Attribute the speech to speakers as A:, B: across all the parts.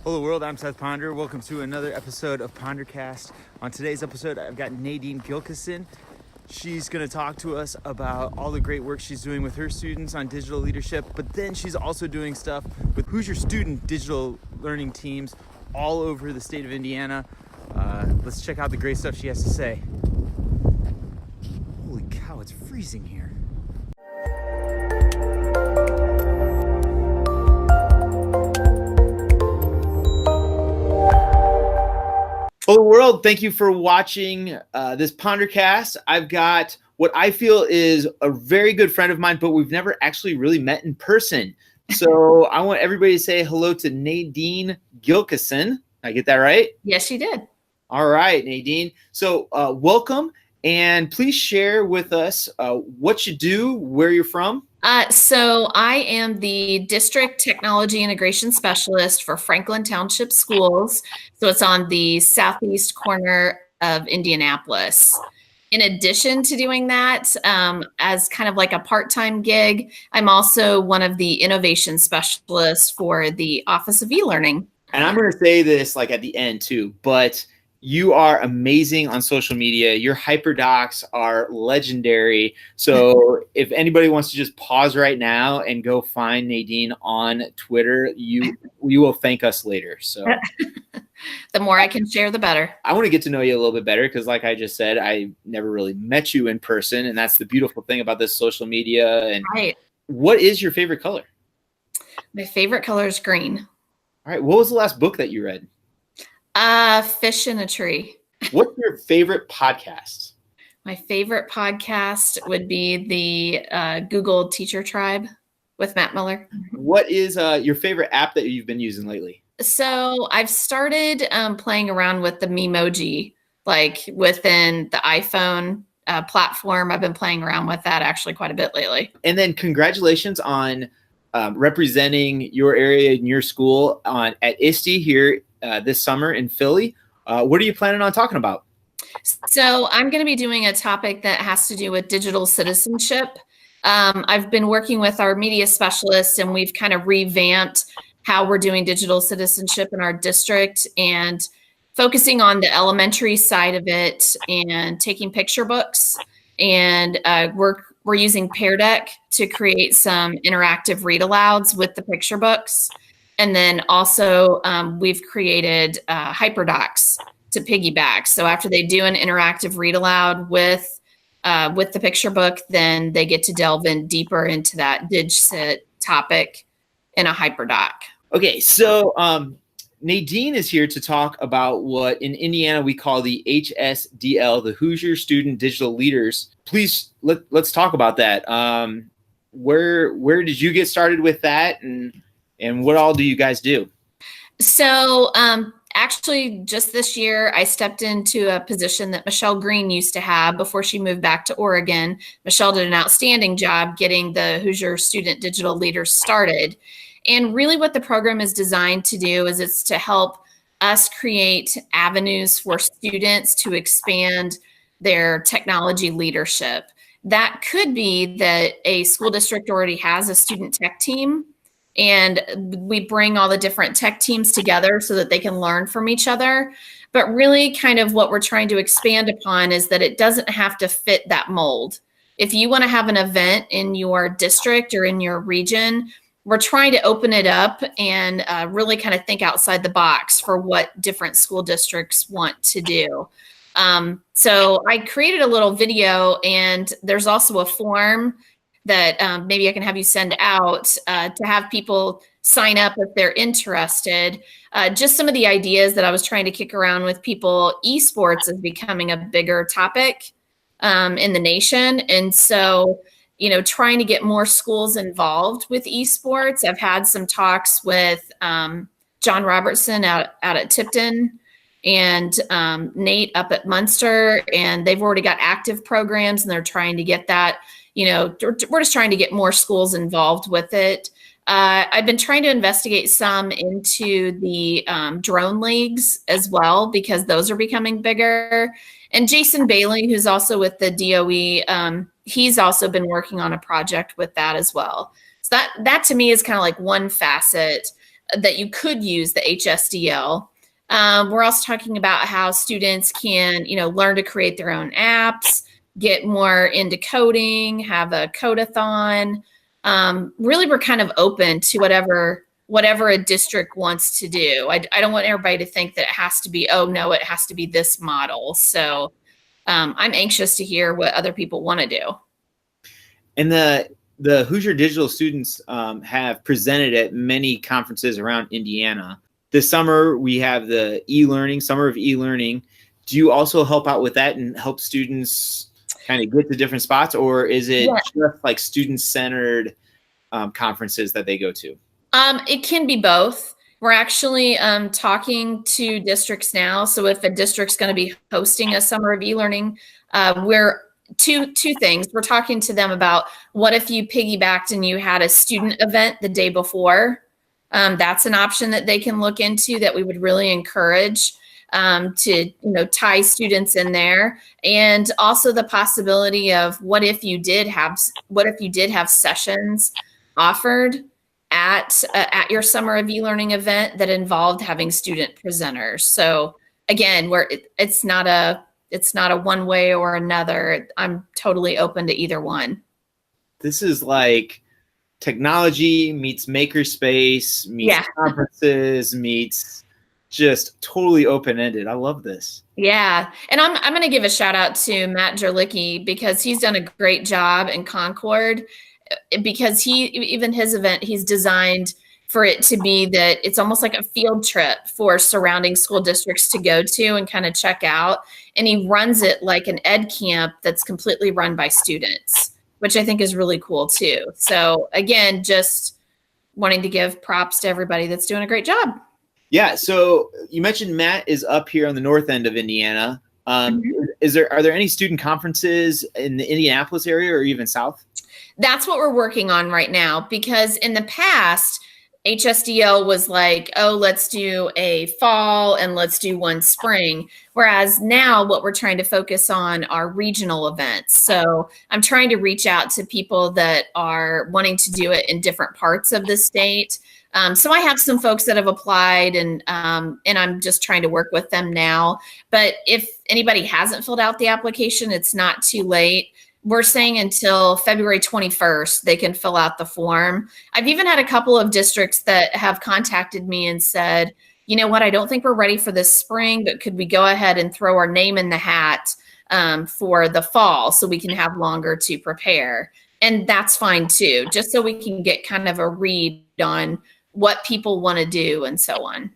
A: Hello world, I'm Seth Ponder. Welcome to another episode of PonderCast. On today's episode, I've got Nadine Gilkison. She's going to talk to us about all the great work she's doing with her students on digital leadership, but then she's also doing stuff with Hoosier Student Digital Learning teams all over the state of Indiana. Let's check out the great stuff she has to say. Holy cow, it's freezing here. Hello world, thank you for watching this PonderCast. I've got what I feel is a very good friend of mine, but we've never actually really met in person. So I want everybody to say hello to Nadine Gilkison. Did I get that right?
B: Yes, you did.
A: All right, Nadine. So welcome, and please share with us what you do, where you're from.
B: So I am the District Technology Integration Specialist for Franklin Township Schools. So it's on the southeast corner of Indianapolis. In addition to doing that, as kind of like a part-time gig, I'm also one of the innovation specialists for the Office of E-Learning.
A: And I'm going to say this like at the end too, but you are amazing on social media. Your Hyperdocs are legendary. So if anybody wants to just pause right now and go find Nadine on Twitter, you will thank us later. So
B: the more I can share, the better.
A: I want to get to know you a little bit better because like I just said, I never really met you in person. And that's the beautiful thing about this social media. And
B: right.
A: What is your favorite color?
B: My favorite color is green.
A: All right. What was the last book that you read?
B: Fish in a Tree.
A: What's your favorite podcast?
B: My favorite podcast would be the Google Teacher Tribe with Matt Miller.
A: What is your favorite app that you've been using lately?
B: So I've started playing around with the Memoji, like within the iPhone platform. I've been playing around with that actually quite a bit lately.
A: And then congratulations on representing your area and your school at ISTE here this summer in Philly. What are you planning on talking about?
B: So I'm going to be doing a topic that has to do with digital citizenship. I've been working with our media specialists and we've kind of revamped how we're doing digital citizenship in our district and focusing on the elementary side of it and taking picture books. And we're using Pear Deck to create some interactive read alouds with the picture books. And then also we've created Hyperdocs to piggyback. So after they do an interactive read aloud with the picture book, then they get to delve in deeper into that DigCit topic in a Hyperdoc.
A: Okay, so Nadine is here to talk about what in Indiana we call the HSDL, the Hoosier Student Digital Leaders. Please let's talk about that. Where did you get started with that, and what all do you guys do?
B: So actually just this year, I stepped into a position that Michelle Green used to have before she moved back to Oregon. Michelle did an outstanding job getting the Hoosier Student Digital Leaders started. And really what the program is designed to do is it's to help us create avenues for students to expand their technology leadership. That could be that a school district already has a student tech team, and we bring all the different tech teams together so that they can learn from each other. But really kind of what we're trying to expand upon is that it doesn't have to fit that mold. If you want to have an event in your district or in your region, we're trying to open it up and really kind of think outside the box for what different school districts want to do. So I created a little video, and there's also a form that maybe I can have you send out to have people sign up if they're interested. Just some of the ideas that I was trying to kick around with people. Esports is becoming a bigger topic in the nation. And so, trying to get more schools involved with esports. I've had some talks with John Robertson out at Tipton and Nate up at Munster, and they've already got active programs and they're trying to get that, we're just trying to get more schools involved with it. I've been trying to investigate some into the drone leagues as well, because those are becoming bigger. And Jason Bailey, who's also with the DOE, he's also been working on a project with that as well. So that to me is kind of like one facet. that you could use the HSDL. We're also talking about how students can, learn to create their own apps, get more into coding, have a codathon. Really, we're kind of open to whatever a district wants to do. I don't want everybody to think that it has to be, oh no, it has to be this model. So I'm anxious to hear what other people want to do.
A: And the Hoosier Digital students have presented at many conferences around Indiana. This summer, we have the Summer of e-learning. Do you also help out with that and help students kind of get to different spots, or is it just like student-centered conferences that they go to?
B: It can be both. We're actually talking to districts now. So if a district's going to be hosting a Summer of e-learning, we're two things. We're talking to them about what if you piggybacked and you had a student event the day before. That's an option that they can look into that we would really encourage to tie students in there, and also the possibility of what if you did have sessions offered at your Summer of e-learning event that involved having student presenters. So again, it's not a one way or another. I'm totally open to either one.
A: This is like technology meets makerspace meets conferences meets just totally open-ended. I love this.
B: Yeah. And I'm going to give a shout out to Matt Jerlicki, because he's done a great job in Concord, because even his event, he's designed for it to be that it's almost like a field trip for surrounding school districts to go to and kind of check out. And he runs it like an ed camp that's completely run by students, which I think is really cool too. So again, just wanting to give props to everybody that's doing a great job.
A: Yeah. So you mentioned Matt is up here on the north end of Indiana. Are there any student conferences in the Indianapolis area or even south?
B: That's what we're working on right now, because in the past, HSDL was like, oh, let's do a fall and let's do one spring. Whereas now what we're trying to focus on are regional events. So I'm trying to reach out to people that are wanting to do it in different parts of the state. So I have some folks that have applied, and I'm just trying to work with them now. But if anybody hasn't filled out the application, it's not too late. We're saying until February 21st, they can fill out the form. I've even had a couple of districts that have contacted me and said, you know what, I don't think we're ready for this spring, but could we go ahead and throw our name in the hat for the fall so we can have longer to prepare? And that's fine too, just so we can get kind of a read on what people want to do and so on.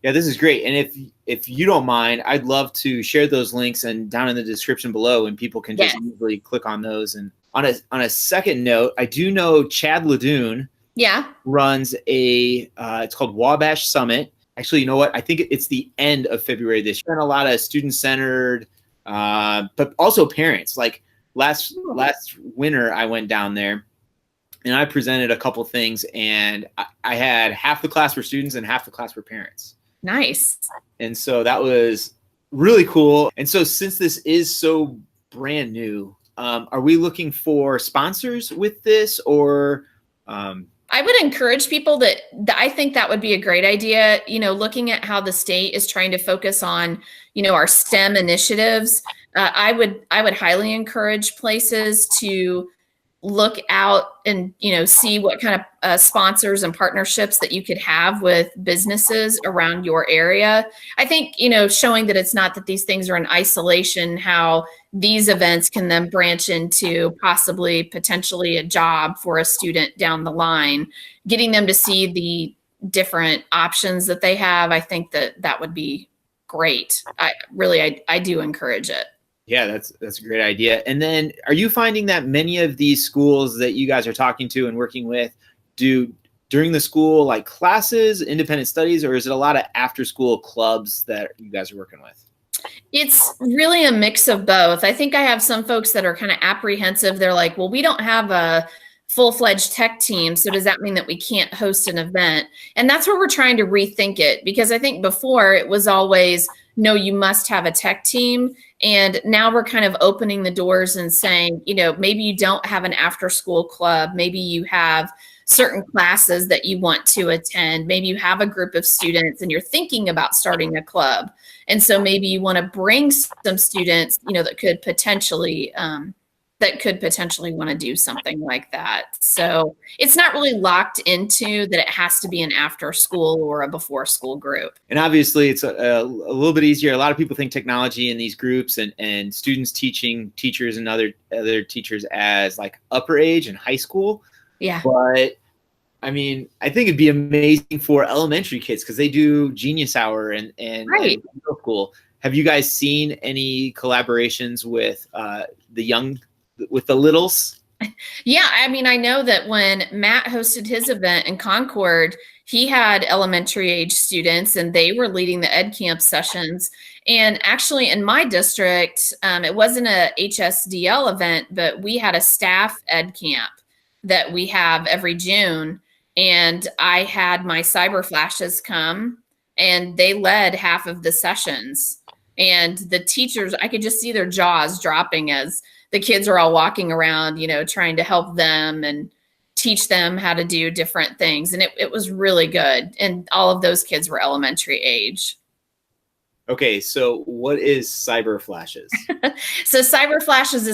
A: Yeah, this is great. And if you don't mind, I'd love to share those links and down in the description below, and people can just easily click on those. And on a second note, I do know Chad Ledoux runs it's called Wabash Summit. Actually, you know what? I think it's the end of February this year. And a lot of student-centered, but also parents. Like last winter, I went down there and I presented a couple things, and I had half the class were students and half the class were parents.
B: Nice. And
A: so that was really cool. And so since this is so brand new, are we looking for sponsors with this, or?
B: I would encourage people that I think that would be a great idea. Looking at how the state is trying to focus on, our STEM initiatives, I would highly encourage places to look out and, see what kind of sponsors and partnerships that you could have with businesses around your area. I think, showing that it's not that these things are in isolation, how these events can then branch into potentially a job for a student down the line, getting them to see the different options that they have. I think that would be great. I do encourage it.
A: Yeah, that's a great idea. And then are you finding that many of these schools that you guys are talking to and working with do during the school like classes, independent studies, or is it a lot of after school clubs that you guys are working with?
B: It's really a mix of both. I think I have some folks that are kind of apprehensive. They're like, well, we don't have a full-fledged tech team, so does that mean that we can't host an event? And that's where we're trying to rethink it, because I think before it was always, no, you must have a tech team. And now we're kind of opening the doors and saying, maybe you don't have an after school club. Maybe you have certain classes that you want to attend. Maybe you have a group of students and you're thinking about starting a club. And so maybe you want to bring some students, that could potentially want to do something like that. So it's not really locked into that it has to be an after school or a before school group.
A: And obviously it's a little bit easier. A lot of people think technology in these groups and students teaching teachers and other teachers as like upper age and high school.
B: Yeah.
A: But I mean, I think it'd be amazing for elementary kids because they do Genius Hour and
B: Right.
A: And middle school. Have you guys seen any collaborations with with the littles?
B: Yeah, I mean, I know that when Matt hosted his event in Concord, he had elementary age students and they were leading the Ed Camp sessions. And actually in my district, it wasn't a HSDL event, but we had a staff Ed Camp that we have every June. And I had my CyberFlashes come and they led half of the sessions. And the teachers, I could just see their jaws dropping as the kids are all walking around, trying to help them and teach them how to do different things. And it was really good. And all of those kids were elementary age.
A: Okay, so what is CyberFlashes?
B: So CyberFlashes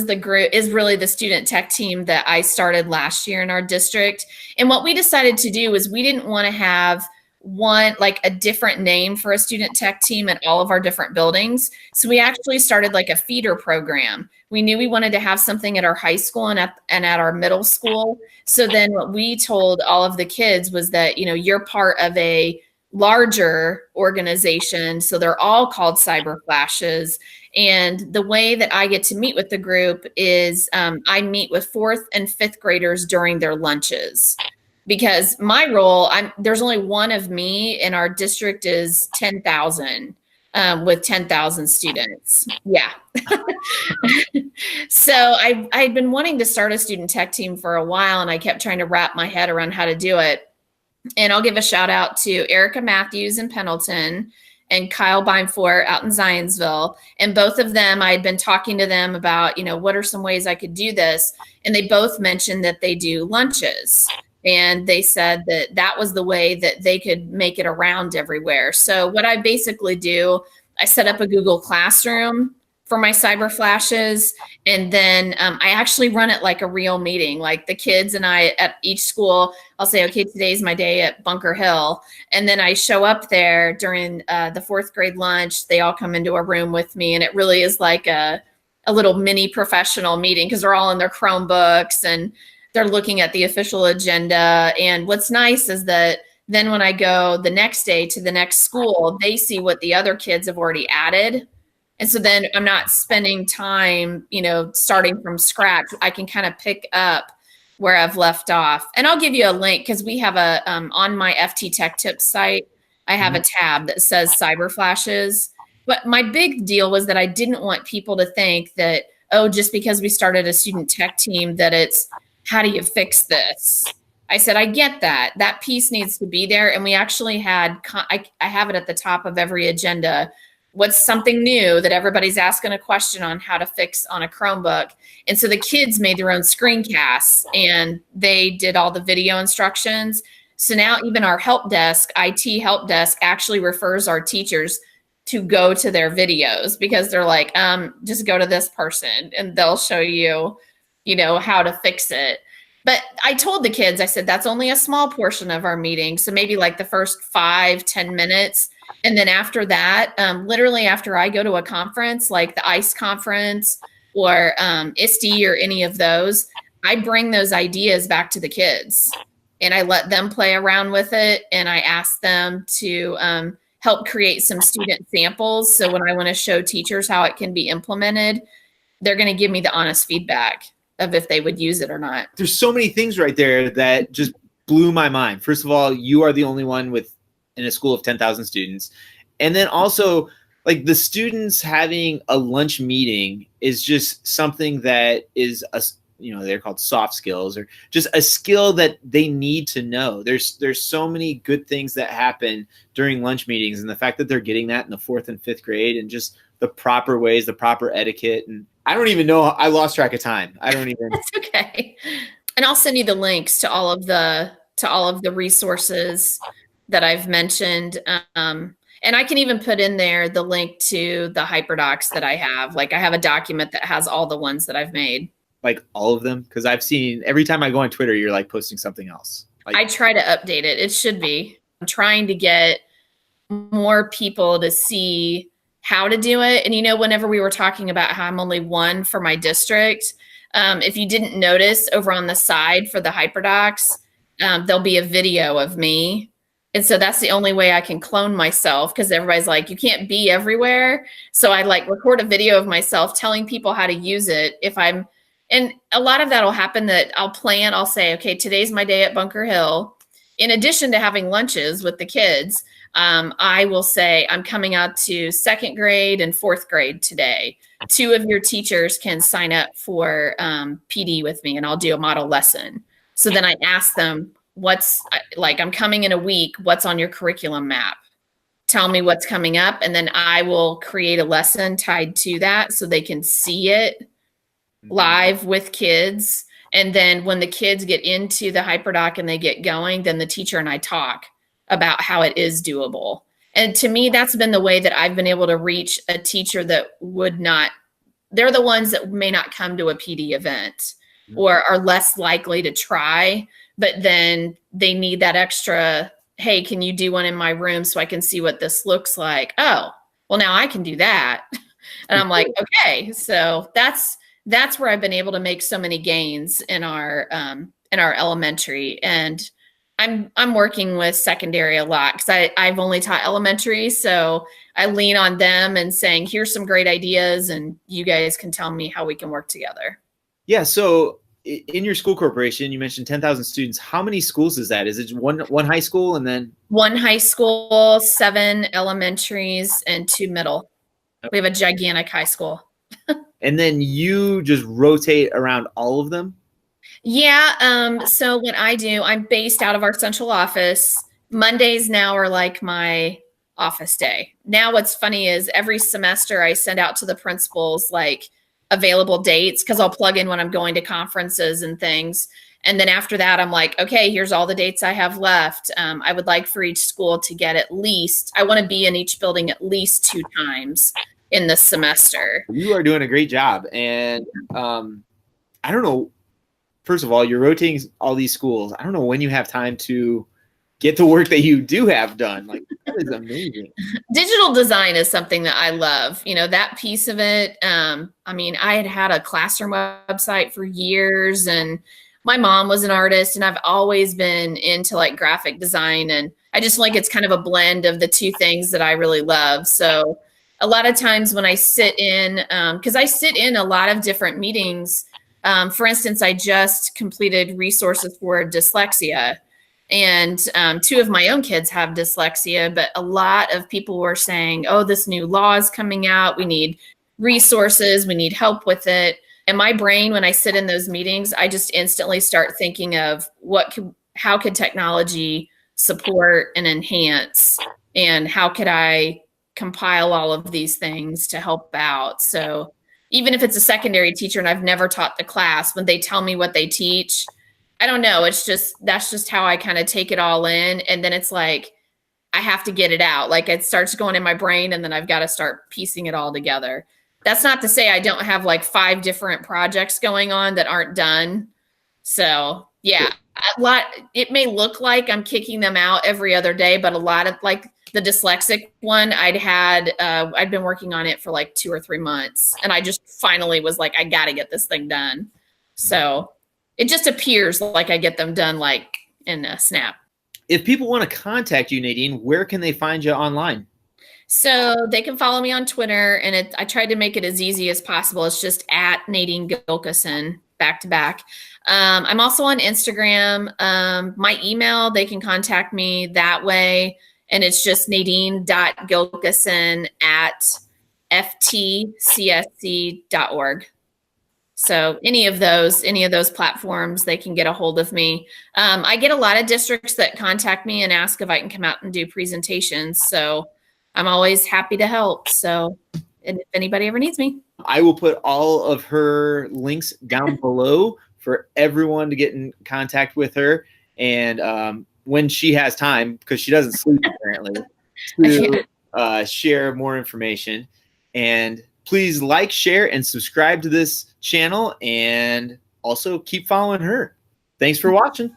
B: is really the student tech team that I started last year in our district. And what we decided to do is we didn't want to have a different name for a student tech team at all of our different buildings. So we actually started like a feeder program. We knew we wanted to have something at our high school and at our middle school. So then what we told all of the kids was that, you're part of a larger organization. So they're all called CyberFlashes. And the way that I get to meet with the group is I meet with 4th and 5th graders during their lunches. Because my role, there's only one of me, and our district is 10,000 with 10,000 students. Yeah. So I'd been wanting to start a student tech team for a while, and I kept trying to wrap my head around how to do it. And I'll give a shout out to Erica Matthews in Pendleton and Kyle Beinfort out in Zionsville. And both of them, I had been talking to them about, what are some ways I could do this? And they both mentioned that they do lunches. And they said that that was the way that they could make it around everywhere. So what I basically do, I set up a Google Classroom for my CyberFlashes. And then I actually run it like a real meeting. Like the kids and I at each school, I'll say, okay, today's my day at Bunker Hill. And then I show up there during the 4th grade lunch. They all come into a room with me. And it really is like a little mini professional meeting because they're all in their Chromebooks and they're looking at the official agenda. And what's nice is that then when I go the next day to the next school, they see what the other kids have already added. And so then I'm not spending time, starting from scratch. I can kind of pick up where I've left off. And I'll give you a link because we have on my FT Tech Tips site, I have a tab that says CyberFlashes. But my big deal was that I didn't want people to think that, just because we started a student tech team, that it's, how do you fix this? I said, I get that. That piece needs to be there. And we actually had, I have it at the top of every agenda. What's something new that everybody's asking a question on how to fix on a Chromebook? And so the kids made their own screencasts and they did all the video instructions. So now even our help desk, IT help desk, actually refers our teachers to go to their videos because they're like, just go to this person and they'll show you, how to fix it. But I told the kids, I said, that's only a small portion of our meeting. So maybe like the first 5-10 minutes. And then after that, literally after I go to a conference, like the ICE conference or ISTE or any of those, I bring those ideas back to the kids and I let them play around with it. And I ask them to help create some student samples. So when I want to show teachers how it can be implemented, they're going to give me the honest feedback of if they would use it or not.
A: There's so many things right there that just blew my mind. First of all, you are the only one in a school of 10,000 students. And then also like the students having a lunch meeting is just something that is they're called soft skills, or just a skill that they need to know. There's so many good things that happen during lunch meetings, and the fact that they're getting that in the 4th and 5th grade, and just the proper ways, the proper etiquette. And I don't even know. I lost track of time. I don't even.
B: That's okay. And I'll send you the links to all of the resources that I've mentioned. And I can even put in there the link to the Hyperdocs that I have. Like, I have a document that has all the ones that I've made.
A: Like all of them? Because I've seen every time I go on Twitter, you're like posting something else.
B: I try to update it. It should be. I'm trying to get more people to see how to do it. And, whenever we were talking about how I'm only one for my district, if you didn't notice, over on the side for the Hyperdocs, there'll be a video of me. And so that's the only way I can clone myself, because everybody's like, you can't be everywhere. So I record a video of myself telling people how to use it. And a lot of that will happen that I'll say, okay, today's my day at Bunker Hill. In addition to having lunches with the kids, I will say, I'm coming out to 2nd grade and 4th grade today. 2 of your teachers can sign up for PD with me, and I'll do a model lesson. So then I ask them, I'm coming in a week, what's on your curriculum map? Tell me what's coming up, and then I will create a lesson tied to that so they can see it live with kids. And then when the kids get into the Hyperdoc and they get going, then the teacher and I talk about how it is doable. And to me, that's been the way that I've been able to reach a teacher that they're the ones that may not come to a PD event or are less likely to try, but then they need that extra, hey, can you do one in my room so I can see what this looks like? Oh, well, now I can do that. And I'm like, okay. So that's where I've been able to make so many gains in our elementary. And I'm working with secondary a lot, because I've only taught elementary. So I lean on them and saying, here's some great ideas, and you guys can tell me how we can work together.
A: Yeah. So in your school corporation, you mentioned 10,000 students. How many schools is that? Is it one high school and then?
B: 1 high school, 7 elementaries, and 2 middle. We have a gigantic high school.
A: And then you just rotate around all of them?
B: Yeah. So what I do, I'm based out of our central office. Mondays now are like my office day. Now what's funny is every semester I send out to the principals available dates, because I'll plug in when I'm going to conferences and things. And then after that, I'm like, okay, here's all the dates I have left. I would like for each school to get I want to be in each building at least 2 times in the semester.
A: You are doing a great job. And I don't know, first of all, you're rotating all these schools. I don't know when you have time to get the work that you do have done. That is amazing.
B: Digital design is something that I love. That piece of it. I had a classroom website for years, and my mom was an artist, and I've always been into graphic design. And I just it's kind of a blend of the 2 things that I really love. So a lot of times when I sit in, because I sit in a lot of different meetings. For instance, I just completed resources for dyslexia. And 2 of my own kids have dyslexia, but a lot of people were saying, oh, this new law is coming out. We need resources. We need help with it. And my brain, when I sit in those meetings, I just instantly start thinking of how could technology support and enhance, and how could I compile all of these things to help out. So even if it's a secondary teacher and I've never taught the class, when they tell me what they teach, I don't know. That's just how I kind of take it all in. And then it's I have to get it out. It starts going in my brain, and then I've got to start piecing it all together. That's not to say I don't have 5 different projects going on that aren't done. So yeah, it may look like I'm kicking them out every other day, but a lot of the dyslexic one I'd been working on it for 2 or 3 months. And I just finally was I got to get this thing done. So it just appears like I get them done in a snap.
A: If people want to contact you, Nadine, where can they find you online?
B: So they can follow me on Twitter, and I tried to make it as easy as possible. It's just at Nadine Gilkison, back to back. I'm also on Instagram. My email, they can contact me that way. And it's just nadine.gilkison@ftcsc.org. So any of those platforms, they can get a hold of me. I get a lot of districts that contact me and ask if I can come out and do presentations. So I'm always happy to help. So, and if anybody ever needs me.
A: I will put all of her links down below for everyone to get in contact with her. And when she has time, because she doesn't sleep apparently, to share more information. And please like, share, and subscribe to this channel, and also keep following her. Thanks for watching.